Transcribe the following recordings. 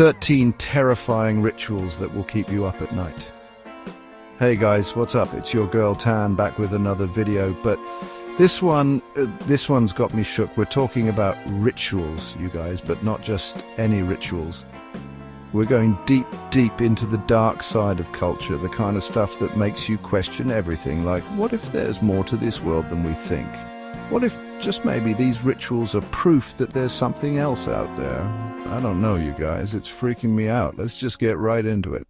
13 terrifying rituals that will keep you up at night. Hey guys, what's up? It's your girl Tan back with another video, but this one's got me shook. We're talking about rituals, you guys, but not just any rituals. We're going deep, deep into the dark side of culture, the kind of stuff that makes you question everything, like what if there's more to this world than we think? What if just maybe these rituals are proof that there's something else out there? I don't know, you guys, it's freaking me out. Let's just get right into it.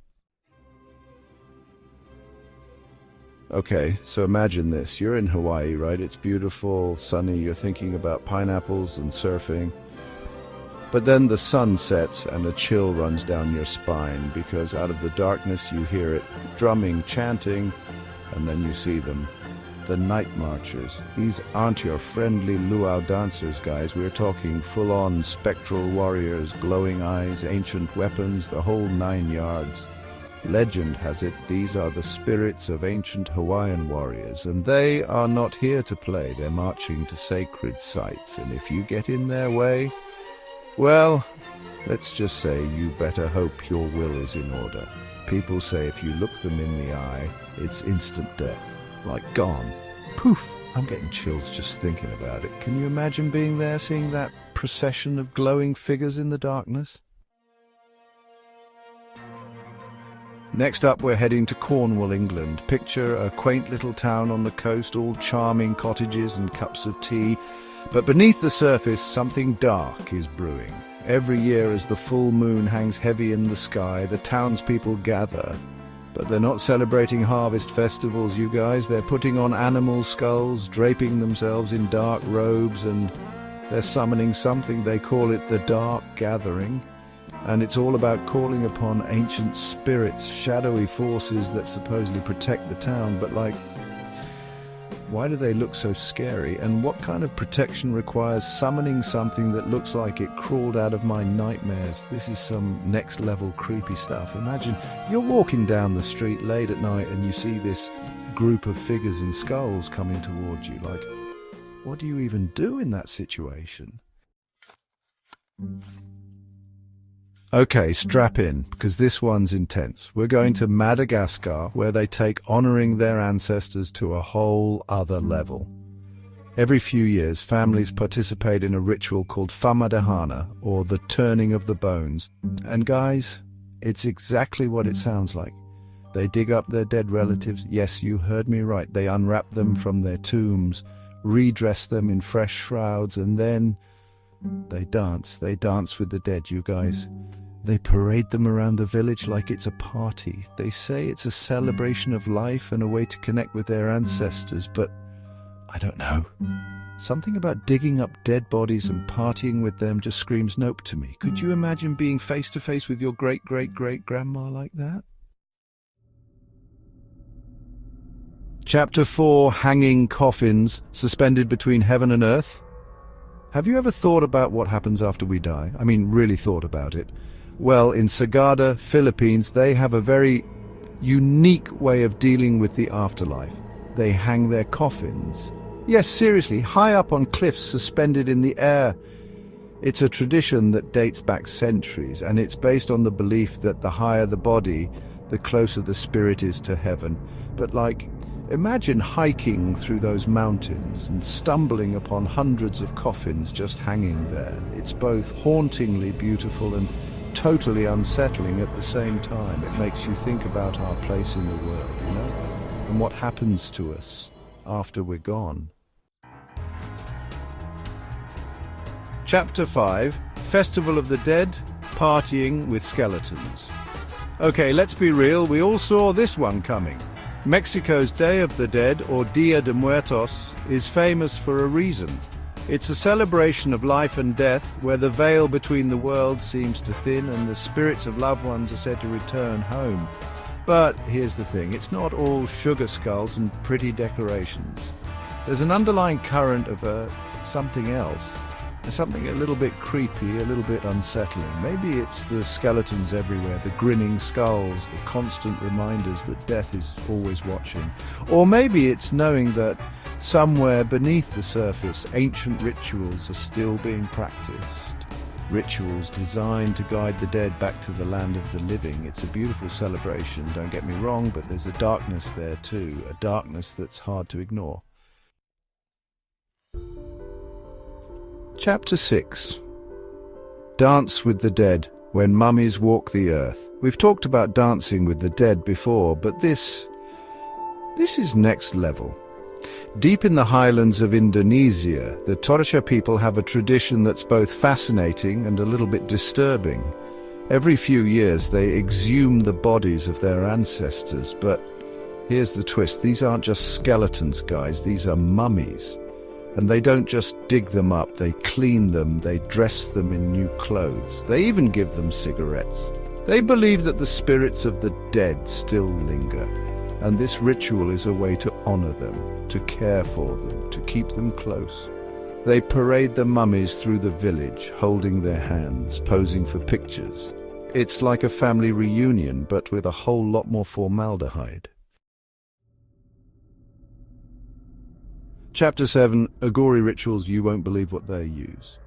Okay, so imagine this. You're in Hawaii, right? It's beautiful, sunny, you're thinking about pineapples and surfing. But then the sun sets and a chill runs down your spine because out of the darkness you hear it drumming, chanting, and then you see them. The Night Marchers. These aren't your friendly luau dancers, guys. We're talking full-on spectral warriors, glowing eyes, ancient weapons, the whole 9 yards. Legend has it these are the spirits of ancient Hawaiian warriors, and they are not here to play. They're marching to sacred sites, and if you get in their way, well, let's just say you better hope your will is in order. People say if you look them in the eye, it's instant death. Like gone. Poof! I'm getting chills just thinking about it. Can you imagine being there, seeing that procession of glowing figures in the darkness? Next up, we're heading to Cornwall, England. Picture a quaint little town on the coast, all charming cottages and cups of tea. But beneath the surface, something dark is brewing. Every year as the full moon hangs heavy in the sky, the townspeople gather. But they're not celebrating harvest festivals, you guys. They're putting on animal skulls, draping themselves in dark robes, and they're summoning something. They call it the Dark Gathering. And it's all about calling upon ancient spirits, shadowy forces that supposedly protect the town. But like, why do they look so scary? And what kind of protection requires summoning something that looks like it crawled out of my nightmares? This is some next level creepy stuff. Imagine you're walking down the street late at night and you see this group of figures in skulls coming towards you. Like, what do you even do in that situation? Okay, strap in, because this one's intense. We're going to Madagascar, where they take honoring their ancestors to a whole other level. Every few years, families participate in a ritual called Famadihana, or the turning of the bones. And guys, it's exactly what it sounds like. They dig up their dead relatives. Yes, you heard me right. They unwrap them from their tombs, redress them in fresh shrouds, and then they dance. They dance with the dead, you guys. They parade them around the village like it's a party. They say it's a celebration of life and a way to connect with their ancestors, but I don't know. Something about digging up dead bodies and partying with them just screams nope to me. Could you imagine being face to face with your great-great-great-grandma like that? Chapter 4, Hanging Coffins, Suspended Between Heaven and Earth. Have you ever thought about what happens after we die? I mean, really thought about it. Well, in Sagada, Philippines, they have a very unique way of dealing with the afterlife. They hang their coffins. Yes, seriously, high up on cliffs suspended in the air. It's a tradition that dates back centuries, and it's based on the belief that the higher the body, the closer the spirit is to heaven. But like, imagine hiking through those mountains and stumbling upon hundreds of coffins just hanging there. It's both hauntingly beautiful and totally unsettling at the same time. It makes you think about our place in the world, you know, and what happens to us after we're gone. Chapter 5, Festival of the Dead, Partying with Skeletons. Okay, let's be real, we all saw this one coming. Mexico's Day of the Dead, or Dia de Muertos, is famous for a reason. It's a celebration of life and death, where the veil between the worlds seems to thin and the spirits of loved ones are said to return home. But here's the thing, it's not all sugar skulls and pretty decorations. There's an underlying current of something else. Something a little bit creepy, a little bit unsettling. Maybe it's the skeletons everywhere, the grinning skulls, the constant reminders that death is always watching. Or maybe it's knowing that somewhere beneath the surface, ancient rituals are still being practiced. Rituals designed to guide the dead back to the land of the living. It's a beautiful celebration, don't get me wrong, but there's a darkness there too, a darkness that's hard to ignore. Chapter 6. Dance with the Dead, when mummies walk the earth. We've talked about dancing with the dead before, but this is next level. Deep in the highlands of Indonesia, the Toraja people have a tradition that's both fascinating and a little bit disturbing. Every few years they exhume the bodies of their ancestors, but here's the twist. These aren't just skeletons, guys, these are mummies. And they don't just dig them up, they clean them, they dress them in new clothes. They even give them cigarettes. They believe that the spirits of the dead still linger, and this ritual is a way to honor them, to care for them, to keep them close. They parade the mummies through the village, holding their hands, posing for pictures. It's like a family reunion, but with a whole lot more formaldehyde. Chapter 7, Agori Rituals You Won't Believe What They Use.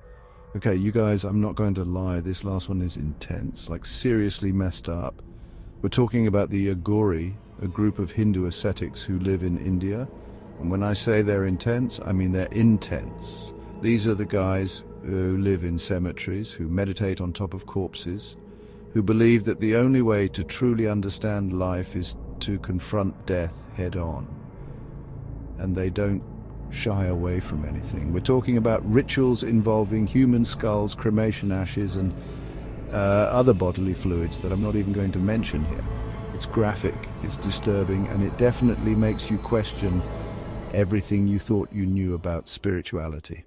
Okay, you guys, I'm not going to lie, this last one is intense, like seriously messed up. We're talking about the Agori, a group of Hindu ascetics who live in India. And when I say they're intense, I mean they're intense. These are the guys who live in cemeteries, who meditate on top of corpses, who believe that the only way to truly understand life is to confront death head on. And they don't shy away from anything. We're talking about rituals involving human skulls, cremation ashes, and other bodily fluids that I'm not even going to mention here. It's graphic, it's disturbing, and it definitely makes you question everything you thought you knew about spirituality.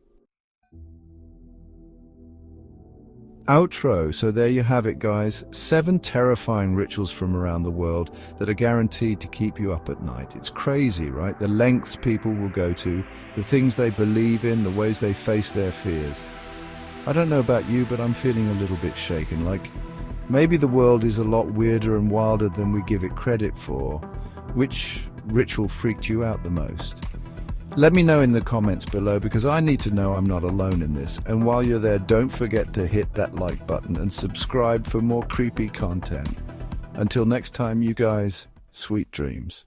Outro. So there you have it, guys. 7 terrifying rituals from around the world that are guaranteed to keep you up at night. It's crazy, right? The lengths people will go to, the things they believe in, the ways they face their fears. I don't know about you, but I'm feeling a little bit shaken. Like, maybe the world is a lot weirder and wilder than we give it credit for. Which ritual freaked you out the most? Let me know in the comments below, because I need to know I'm not alone in this. And while you're there, don't forget to hit that like button and subscribe for more creepy content. Until next time, you guys, sweet dreams.